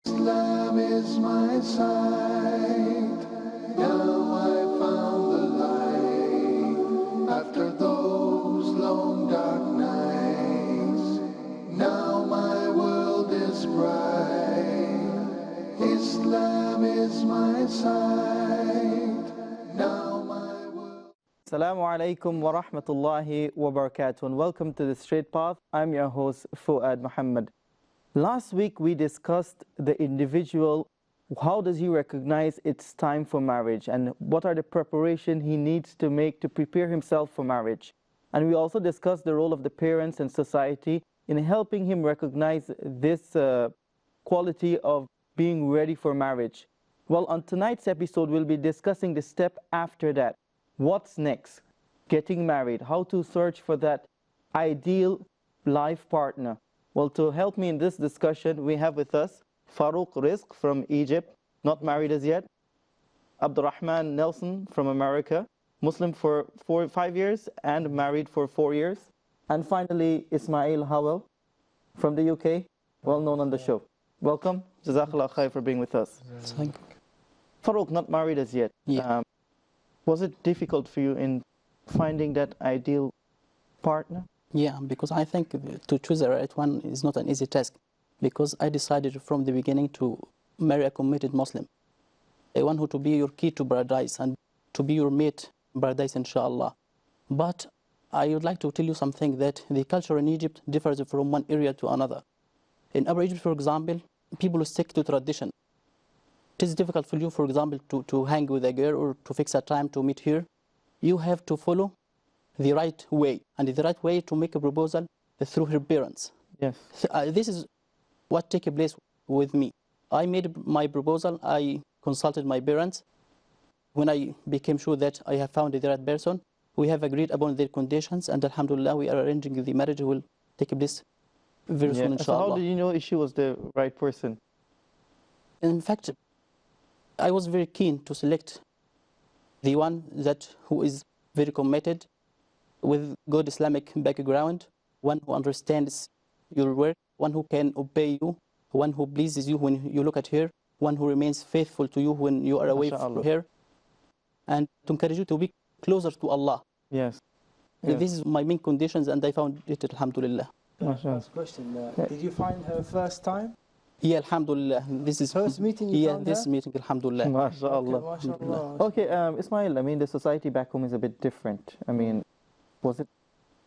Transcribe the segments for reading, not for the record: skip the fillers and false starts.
Islam is my sight. Now I found the light. After those long dark nights, now my world is bright. Islam is my sight. Now my world. Assalamu alaikum wa rahmatullahi wa barakatuh, and welcome to The Straight Path. I'm your host, Faoud Mohamed. Last week we discussed the individual, how does he recognize it's time for marriage, and what are the preparation he needs to make to prepare himself for marriage. And we also discussed the role of the parents and society in helping him recognize this quality of being ready for marriage. Well, on tonight's episode, we'll be discussing the step after that. What's next? Getting married, how to search for that ideal life partner. Well, to help me in this discussion, we have with us Farouk Rizq from Egypt, not married as yet. Abdurrahman Nelson from America, Muslim for 5 years and married for 4 years. And finally, Ismail Howell from the UK, well known on the show. Welcome. Jazakallah khair for being with us. Thank you. Farouk, not married as yet. Yeah. Was it difficult for you in finding that ideal partner? Yeah, because I think to choose the right one is not an easy task, because I decided from the beginning to marry a committed Muslim, a one who to be your key to paradise and to be your mate in paradise, inshallah. But I would like to tell you something, that the culture in Egypt differs from one area to another. In Upper Egypt, for example, people stick to tradition. It is difficult for you, for example, to hang with a girl or to fix a time to meet her. You have to follow the right way, and the right way to make a proposal is through her parents. Yes. So, this is what took place with me. I made my proposal, I consulted my parents. When I became sure that I have found the right person, we have agreed upon their conditions, and alhamdulillah, we are arranging the marriage will take place very soon, inshallah. So how did you know if she was the right person? In fact, I was very keen to select the one who is very committed, with good Islamic background, one who understands your work, one who can obey you, one who pleases you when you look at her, one who remains faithful to you when you are away from her, and to encourage you to be closer to Allah. Yes. This is my main conditions, and I found it, alhamdulillah. First question, did you find her first time? Yeah, alhamdulillah. This is First meeting you found this her? meeting, alhamdulillah. MashaAllah. MashaAllah. Okay, Ismail, I mean, the society back home is a bit different. I mean, what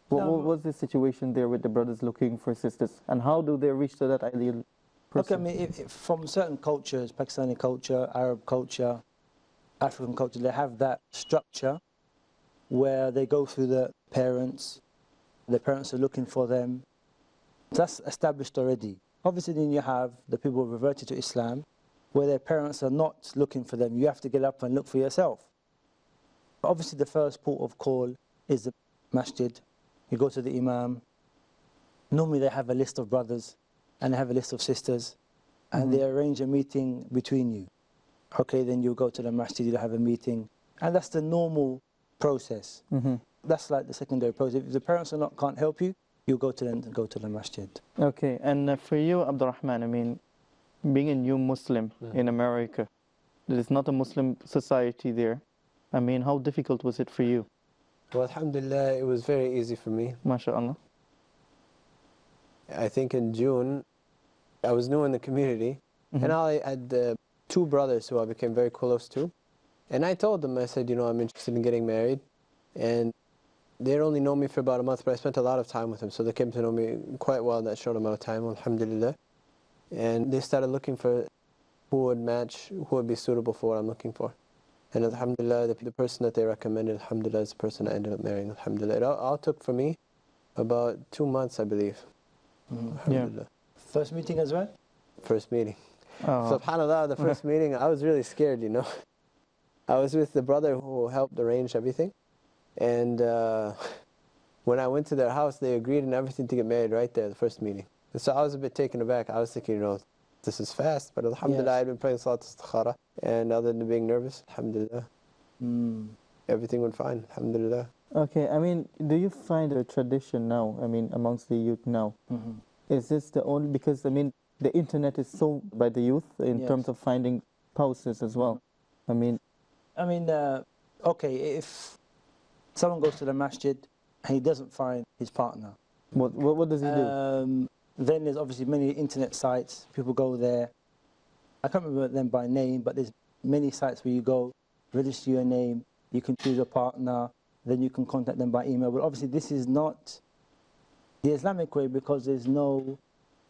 was the situation there with the brothers looking for sisters, and how do they reach to that ideal person? Okay, I mean, if from certain cultures, Pakistani culture, Arab culture, African culture, they have that structure where they go through the parents are looking for them. That's established already. Obviously, then you have the people reverted to Islam, where their parents are not looking for them. You have to get up and look for yourself. Obviously, the first port of call is the masjid. You go to the imam. Normally, they have a list of brothers and they have a list of sisters, and they arrange a meeting between you. Okay, then you go to the masjid, you have a meeting, and that's the normal process. That's like the secondary process. If the parents can't help you, you go to the masjid. Okay, and for you, Abdurrahman, I mean, being a new Muslim in America, there is not a Muslim society there. I mean, how difficult was it for you? Well, alhamdulillah, it was very easy for me. MashaAllah. I think in June, I was new in the community, and I had 2 brothers who I became very close to. And I told them, I said, you know, I'm interested in getting married. And they only know me for about a month, but I spent a lot of time with them. So they came to know me quite well in that short amount of time, alhamdulillah. And they started looking for who would match, who would be suitable for what I'm looking for. And alhamdulillah, the person that they recommended, alhamdulillah, is the person I ended up marrying, alhamdulillah. It all took for me about 2 months, I believe. Alhamdulillah. First meeting as well? First meeting. Oh. SubhanAllah, the first meeting, I was really scared, you know. I was with the brother who helped arrange everything. And when I went to their house, they agreed and everything to get married right there, the first meeting. And so I was a bit taken aback. I was thinking, you know, this is fast. But alhamdulillah, I'd been praying Salat Istikhara. And other than being nervous, alhamdulillah, everything went fine, alhamdulillah. Okay, I mean, do you find a tradition now, I mean, amongst the youth now? Is this the only, because, I mean, the internet is sold by the youth in terms of finding spouses as well. I mean, okay, if someone goes to the masjid and he doesn't find his partner, what does he do? Then there's obviously many internet sites. People go there. I can't remember them by name, but there's many sites where you go, register your name, you can choose a partner, then you can contact them by email. But obviously this is not the Islamic way because there's no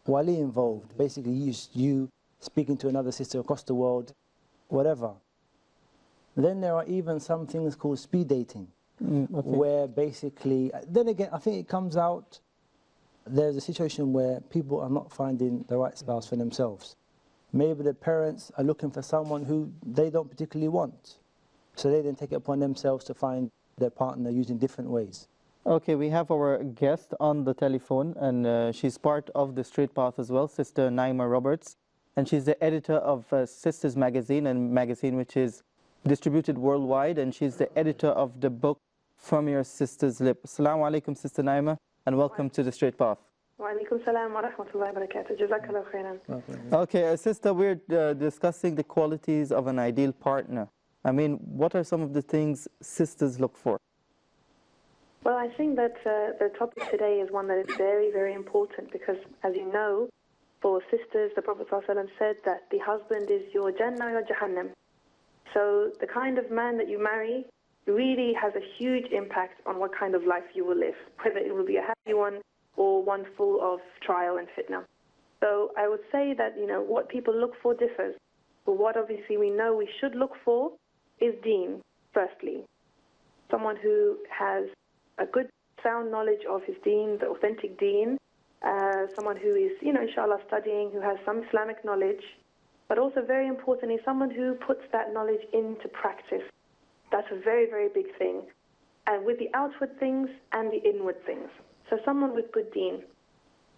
wali involved. Basically, you speaking to another sister across the world, whatever. Then there are even some things called speed dating, where basically, then again, I think it comes out, there's a situation where people are not finding the right spouse for themselves. Maybe the parents are looking for someone who they don't particularly want. So they then take it upon themselves to find their partner using different ways. Okay, we have our guest on the telephone, and she's part of the Straight Path as well, Sister Naima Roberts. And she's the editor of Sisters Magazine, a magazine which is distributed worldwide, and she's the editor of the book From Your Sister's Lip. Assalamu alaikum, Sister Naima, and welcome to the Straight Path. Wa alaikum salam wa rahmatullahi wa barakatuh. Jazakallah khairan. Okay, Sister, we're discussing the qualities of an ideal partner. I mean, what are some of the things sisters look for? Well, I think that the topic today is one that is very, very important because, as you know, for sisters, the Prophet ﷺ said that the husband is your Jannah, your Jahannam. So the kind of man that you marry really has a huge impact on what kind of life you will live, whether it will be a happy one or one full of trial and fitna. So I would say that, what people look for differs. But what obviously we know we should look for is deen, firstly. Someone who has a good, sound knowledge of his deen, the authentic deen. Someone who is, inshallah, studying, who has some Islamic knowledge. But also very importantly, someone who puts that knowledge into practice. That's a very, very big thing. And with the outward things and the inward things. So someone with good deen.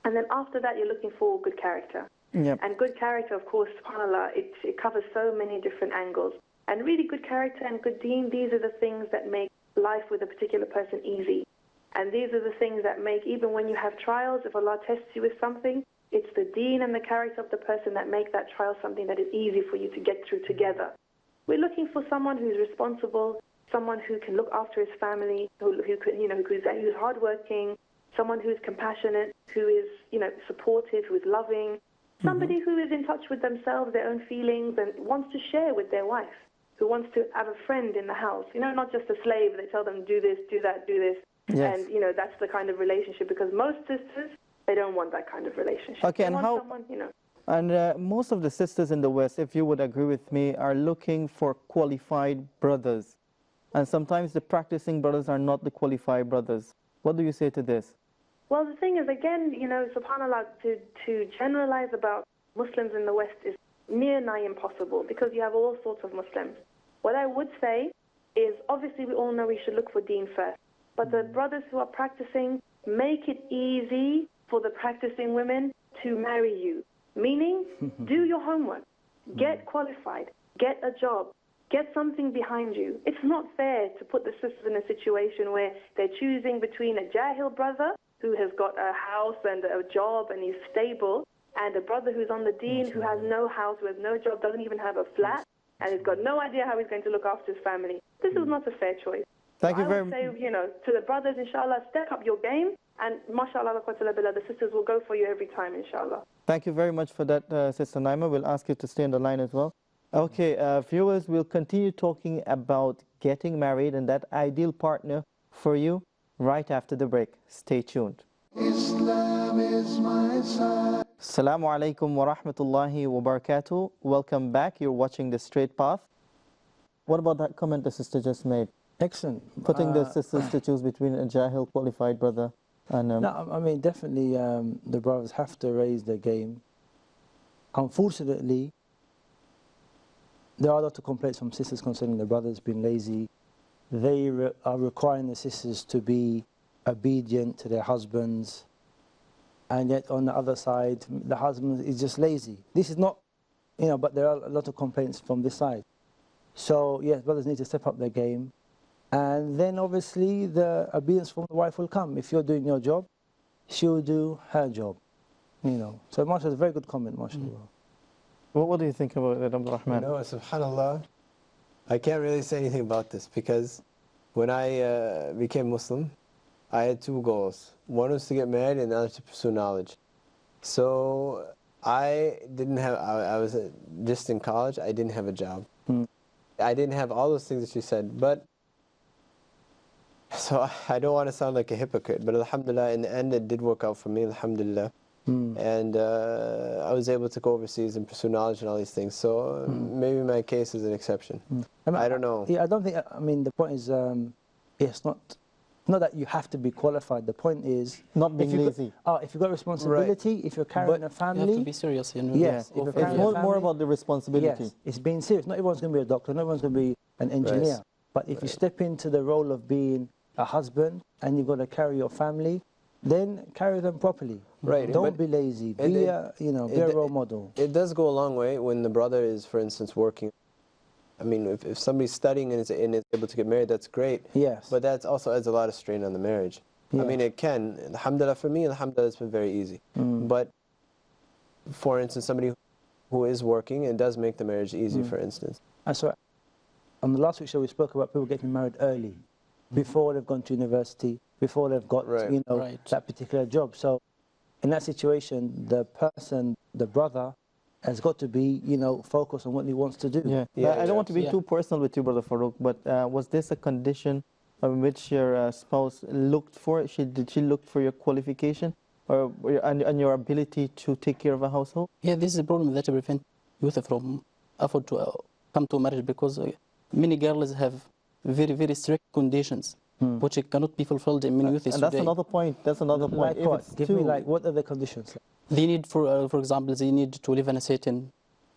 And then after that, you're looking for good character. Yep. And good character, of course, subhanAllah, it covers so many different angles. And really good character and good deen, these are the things that make life with a particular person easy. And these are the things that make, even when you have trials, if Allah tests you with something, it's the deen and the character of the person that make that trial something that is easy for you to get through together. We're looking for someone who's responsible, someone who can look after his family, who's hardworking, someone who's compassionate, who is, supportive, who is loving, somebody who is in touch with themselves, their own feelings, and wants to share with their wife, who wants to have a friend in the house, not just a slave. They tell them, do this, do that, do this. Yes. And, that's the kind of relationship, because most sisters, they don't want that kind of relationship. Okay, they and want how... someone, And most of the sisters in the West, if you would agree with me, are looking for qualified brothers. And sometimes the practicing brothers are not the qualified brothers. What do you say to this? Well, the thing is, again, subhanAllah, to generalize about Muslims in the West is near nigh impossible because you have all sorts of Muslims. What I would say is, obviously, we all know we should look for deen first. But the brothers who are practicing, make it easy for the practicing women to marry you. Meaning, do your homework, get qualified, get a job, get something behind you. It's not fair to put the sisters in a situation where they're choosing between a jahil brother who has got a house and a job and he's stable, and a brother who's on the deen who has no house, who has no job, doesn't even have a flat, and has got no idea how he's going to look after his family. This is not a fair choice. Thank you very much. I would say, to the brothers, inshallah, step up your game, and mashallah, the sisters will go for you every time, inshallah. Thank you very much for that, Sister Naima. We'll ask you to stay on the line as well. Okay, viewers, we'll continue talking about getting married and that ideal partner for you right after the break. Stay tuned. Islam is my side. Assalamu alaikum wa rahmatullahi wa barakatuh. Welcome back. You're watching The Straight Path. What about that comment the sister just made? Excellent. Putting the sisters to choose between a jahil qualified brother and... No, I mean, definitely the brothers have to raise their game. Unfortunately, there are a lot of complaints from sisters concerning the brothers being lazy. They are requiring the sisters to be obedient to their husbands, and yet on the other side, the husband is just lazy. This is not, but there are a lot of complaints from this side. So, yes, brothers need to step up their game. And then obviously the obedience from the wife will come. If you're doing your job, she'll do her job. you know. So mashallah, it's a very good comment, mashallah. What do you think about it, Abdul You Rahman? know, subhanallah, I can't really say anything about this because when I became Muslim, I had two goals. One was to get married and the other to pursue knowledge. So I didn't have, I was just in college, I didn't have a job. I didn't have all those things that you said, but, so I don't want to sound like a hypocrite, but alhamdulillah, in the end it did work out for me, alhamdulillah. And I was able to go overseas and pursue knowledge and all these things. So maybe my case is an exception. I don't know. Yeah, I don't think, I mean, the point is, it's not that you have to be qualified. The point is Not being lazy. If you've got responsibility, if you're carrying a family, You have to be serious, you know. yes, if Go you're for carrying it. a More family, about the responsibility. yes, it's being serious. Not everyone's going to be a doctor, not everyone's going to be an engineer. But if you step into the role of being a husband and you've got to carry your family, then carry them properly. Right. Don't be lazy. Be a role model. It does go a long way when the brother is, for instance, working. I mean, if somebody's studying and is able to get married, that's great. Yes. But that also adds a lot of strain on the marriage. I Yes. mean, it can. Alhamdulillah, for me, alhamdulillah, it's been very easy. But, for instance, somebody who is working, it does make the marriage easy, for instance. And so, on the last week's show, we spoke about people getting married early, before they've gone to university, before they've got, that particular job. So, in that situation, the person, the brother, has got to be, focused on what he wants to do. I don't want to be too personal with you, Brother Farouk, but was this a condition in which your spouse looked for? Did she look for your qualification and your ability to take care of a household? Yeah, this is a problem that prevents youth from afford to come to marriage because many girls have very, very strict conditions which cannot be fulfilled in many youths And today. that's another point. That's another point. Like what? Give me, what are the conditions? They need, for example, they need to live in a certain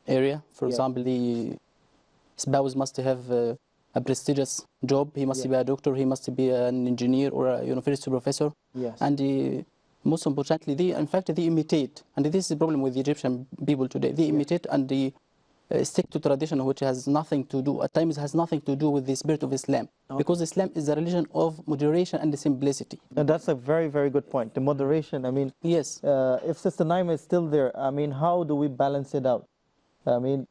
area. For example, the spouse must have a prestigious job. He must be a doctor. He must be an engineer or a university professor. Yes. And most importantly, they imitate. And this is the problem with the Egyptian people today. They imitate and they stick to tradition, which has nothing to do, at times has nothing to do with the spirit of Islam. Because Islam is a religion of moderation and simplicity. And that's a very, very good point. The moderation, I mean, yes. If Sister Naima is still there, I mean, how do we balance it out? I mean,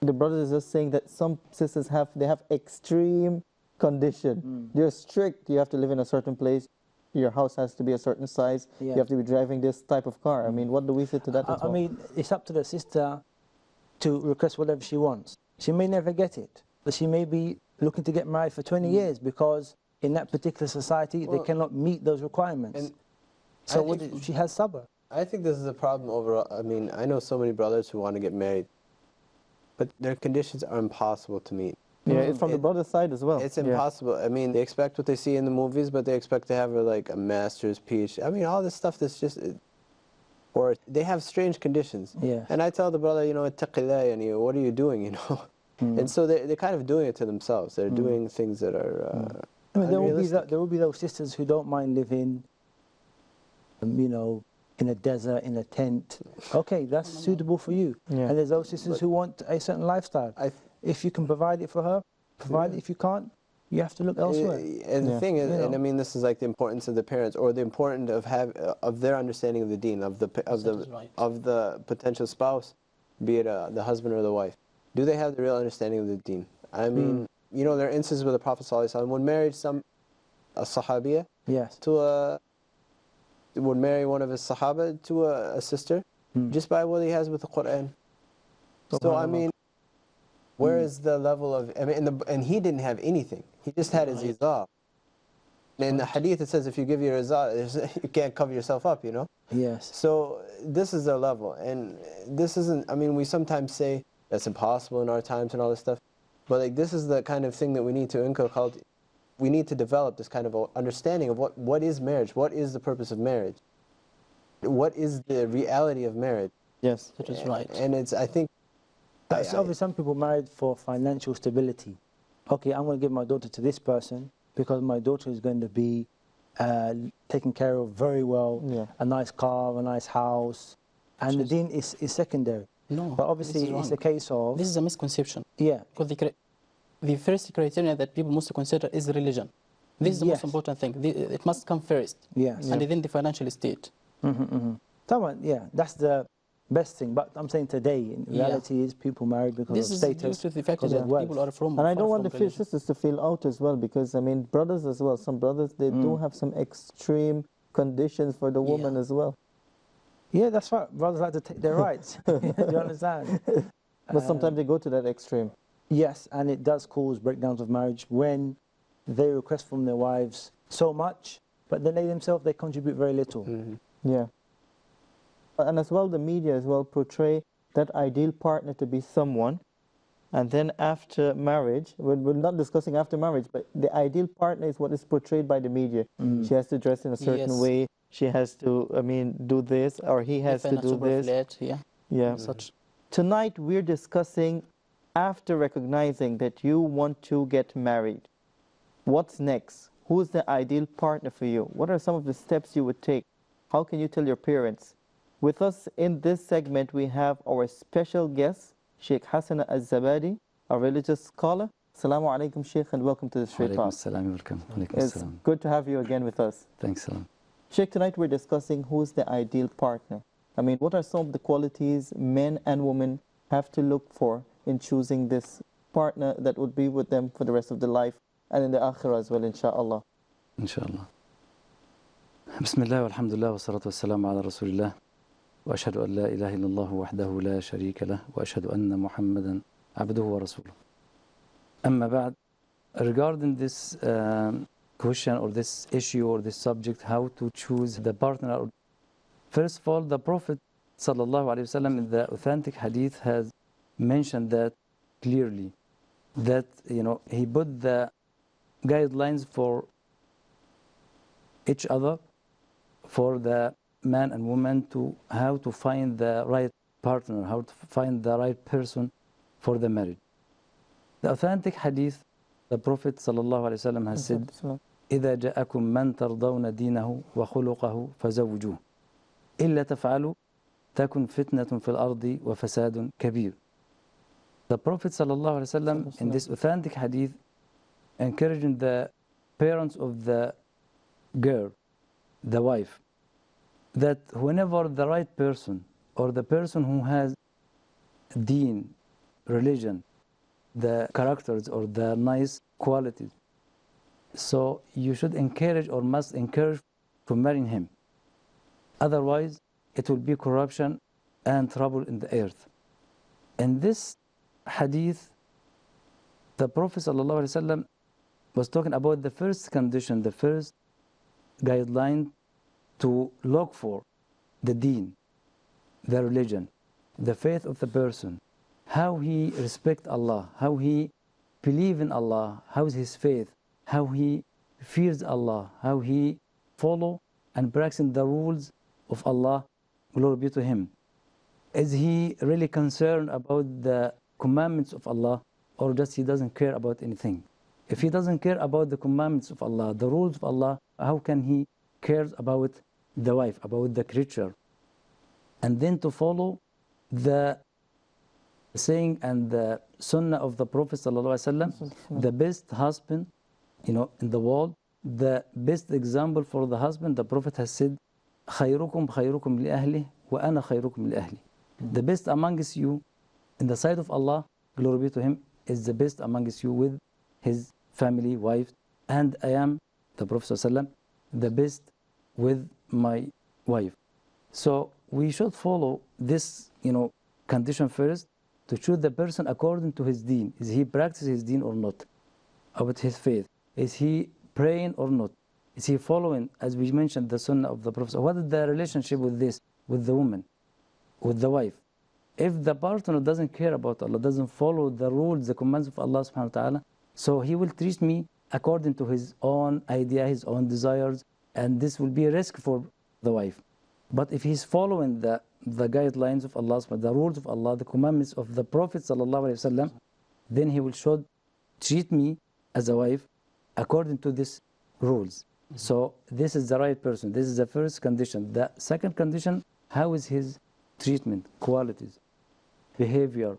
the brother is just saying that some sisters have extreme condition. They're strict. You have to live in a certain place. Your house has to be a certain size. You have to be driving this type of car. I mean, what do we say to that as well? I mean, it's up to the sister to request whatever she wants. She may never get it, but she may be looking to get married for 20 years because in that particular society they cannot meet those requirements. So she has sabr. I think this is a problem overall. I mean, I know so many brothers who want to get married, but their conditions are impossible to meet. Yeah, it's from the brother's side as well. It's impossible. I mean, they expect what they see in the movies, but they expect to have like a master's, PhD. I mean, all this stuff that's just... Or they have strange conditions. Yeah. And I tell the brother, ittaqillah, what are you doing, And so they're kind of doing it to themselves. They're doing things that are I mean, unrealistic. there will be those sisters who don't mind living, in a desert, in a tent. Okay, that's suitable for you. Yeah. And there's those sisters who want a certain lifestyle. If you can provide it for her, provide it. If you can't, you have to look elsewhere. And the thing is, and I mean, this is like the importance of the parents, or the importance of their understanding of the deen, of the potential spouse, be it the husband or the wife. Do they have the real understanding of the deen? I mean, there are instances where the Prophet ﷺ would marry a sahabiya would marry one of his sahaba to a sister just by what he has with the Quran. So I mean, where is the level of, and he didn't have anything. He just had his izar. In the hadith it says if you give your izar, you can't cover yourself up, Yes. So this is their level. And this isn't, we sometimes say that's impossible in our times and all this stuff. But like this is the kind of thing that we need to inculcate. We need to develop this kind of understanding of what is marriage, what is the purpose of marriage, what is the reality of marriage. Yes, that is right. And it's, I think, Obviously, some people married for financial stability. Okay, I'm going to give my daughter to this person because my daughter is going to be taken care of very well, a nice car, a nice house, and the deen is secondary. No, but obviously it's a case of... This is a misconception. Yeah. Because the first criterion that people must consider is religion. This is the most important thing. It must come first. Yes. And then the financial state. Yeah, that's the best thing. But I'm saying today, in reality, is people marry because This of is status, due to the fact because that of wealth. people are from And I far don't from want the religion. sisters to feel out as well, because I mean, brothers as well. Some brothers, they do have some extreme conditions for the woman as well. Yeah, that's right. Brothers like to take their rights. Do you understand? But sometimes they go to that extreme. Yes, and it does cause breakdowns of marriage when they request from their wives so much, but then they themselves, they contribute very little. Yeah. And as well, the media as well portray that ideal partner to be someone, and then after marriage, we're not discussing after marriage, but the ideal partner is what is portrayed by the media. She has to dress in a certain way. She has to, I mean, do this, or he has to do this. Flat, Yeah. such. Tonight we're discussing, after recognizing that you want to get married, what's next? Who's the ideal partner for you? What are some of the steps you would take? How can you tell your parents? With us in this segment, we have our special guest, Sheikh Hassan Al-Zabadi, a religious scholar. Assalamu alaikum, Sheikh, and welcome to the Straight Path. It's good to have you again with us. Thanks, Salam. Sheikh, tonight we're discussing who's the ideal partner. I mean, what are some of the qualities men and women have to look for in choosing this partner that would be with them for the rest of their life and in the akhirah as well, inshallah? Inshallah. Bismillah, walhamdulillah, wa salatu wassalamu ala rasulillah. Wa ashhadu an la ilaha illallah wahdahu la sharika lah. Wa ashhadu anna Muhammadan abduhu wa rasuluh. Amma ba'd. Regarding this question or this issue or this subject, how to choose the partner. First of all, the Prophet ﷺ in the authentic hadith has mentioned that clearly, that he put the guidelines for each other, for the man and woman, to how to find the right partner, how to find the right person for the marriage. The authentic hadith, the Prophet ﷺ has said, إذا جاءكم من ترضون دينه وخلقه فزوجوه إلا تفعلوا تكن فتنة في الأرض وفساد كبير. The Prophet ﷺ in this authentic hadith encouraging the parents of the girl, the wife, that whenever the right person or the person who has deen, religion, the characters or the nice qualities, so you should encourage or must encourage to marry him. Otherwise, it will be corruption and trouble in the earth. In this hadith, the Prophet ﷺ was talking about the first condition, the first guideline to look for the deen, the religion, the faith of the person, how he respects Allah, how he believes in Allah, how is his faith, how he fears Allah, how he follow and practice the rules of Allah, glory be to him. Is he really concerned about the commandments of Allah, or just he doesn't care about anything? If he doesn't care about the commandments of Allah, the rules of Allah, how can he care about the wife, about the creature? And then to follow the saying and the sunnah of the Prophet ﷺ, the best husband, in the world, the best example for the husband, the Prophet has said, خيركم خيركم لأهله وأنا خيركم لأهلي. The best amongst you in the sight of Allah, glory be to him, is the best amongst you with his family, wife, and I am, the Prophet ﷺ, the best with my wife. So we should follow this, condition first, to choose the person according to his deen. Is he practicing his deen or not? About his faith. Is he praying or not? Is he following, as we mentioned, the sunnah of the Prophet? What is the relationship with this, with the woman, with the wife? If the partner doesn't care about Allah, doesn't follow the rules, the commands of Allah subhanahu wa ta'ala, so he will treat me according to his own idea, his own desires, and this will be a risk for the wife. But if he's following the guidelines of Allah, the rules of Allah, the commandments of the Prophet sallallahu alaihi wasallam, then he will should treat me as a wife according to these rules. So this is the right person. This is the first condition. The second condition, how is his treatment, qualities, behavior?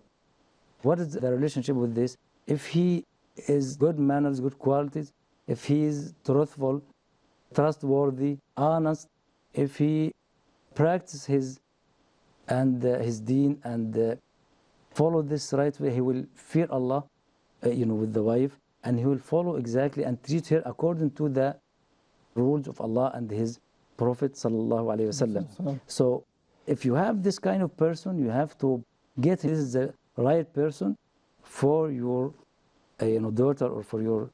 What is the relationship with this? If he is good manners, good qualities, if he is truthful, trustworthy, honest, if he practice his deen and follow this right way, he will fear Allah, with the wife, and he will follow exactly and treat her according to the rules of Allah and His Prophet sallallahu alaihi wasallam. So, if you have this kind of person, you have to get this is the right person for your, daughter or for your,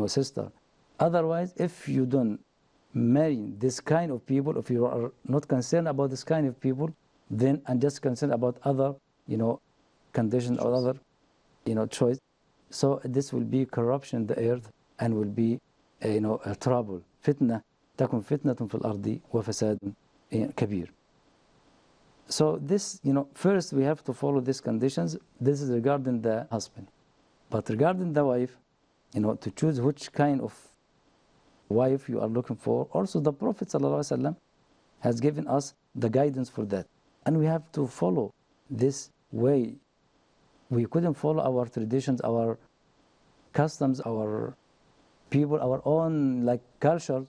sister. Otherwise, if you don't marry this kind of people, if you are not concerned about this kind of people, then and just concerned about other, conditions or other, choice, so this will be corruption in the earth and will be, a trouble. فتنة تكن فتنة في الأرض وفساد كبير. So this, first we have to follow these conditions. This is regarding the husband. But regarding the wife, to choose which kind of wife you are looking for, also the Prophet ﷺ has given us the guidance for that. And we have to follow this way. We couldn't follow our traditions, our customs, our people, our own culture.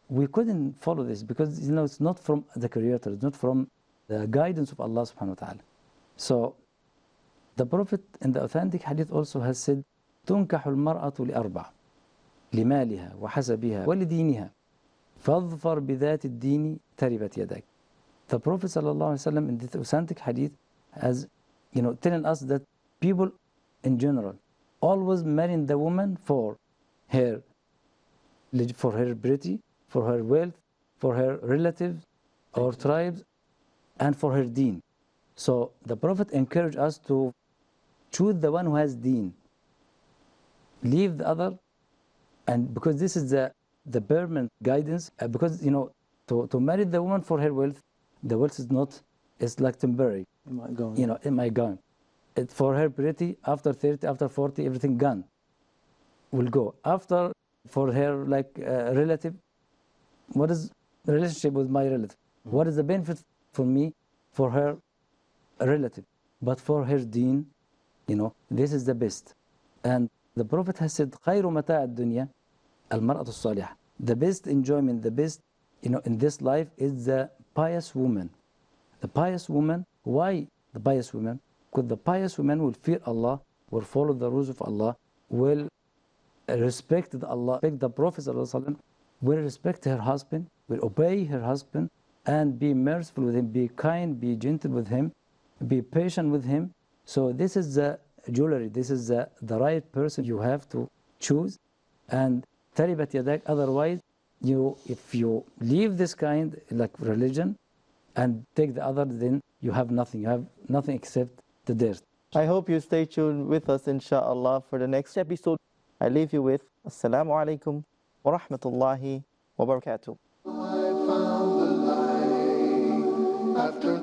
We couldn't follow this because it's not from the Creator, it's not from the guidance of Allah subhanahu wa ta'ala. So the Prophet in the authentic hadith also has said, تنكح المرأة لأربع لمالها وحسبها ولدينها فاظفر بذات الدين تربت يدك. The Prophet sallallahu alaihi wasallam in this authentic hadith has, telling us that people in general always marrying the woman for her beauty, for her wealth, for her relatives or tribes, and for her deen. So the Prophet encouraged us to choose the one who has deen. Leave the other, and because this is the permanent guidance, because to marry the woman for her wealth, the wealth is not, it's like temporary. It might go. It might go. For her pretty, after 30, after 40, everything gone. Will go. After, for her relative, what is the relationship with my relative? What is the benefit for me, for her relative? But for her deen, this is the best. And the Prophet has said, خير متاع الدنيا المرأة الصالحة. The best enjoyment, the best, in this life is the pious woman. The pious woman. Why the pious woman? Because the pious woman will fear Allah, will follow the rules of Allah, will respect Allah, respect the Prophet ﷺ, will respect her husband, will obey her husband, and be merciful with him, be kind, be gentle with him, be patient with him. So this is the jewelry, this is the right person you have to choose. And taribat yadak, otherwise, if you leave this kind, like religion, and take the other, then you have nothing. You have nothing except the dirt. I hope you stay tuned with us, inshallah, for the next episode. I leave you with Assalamu alaikum wa rahmatullahi wa barakatuh. I found the light after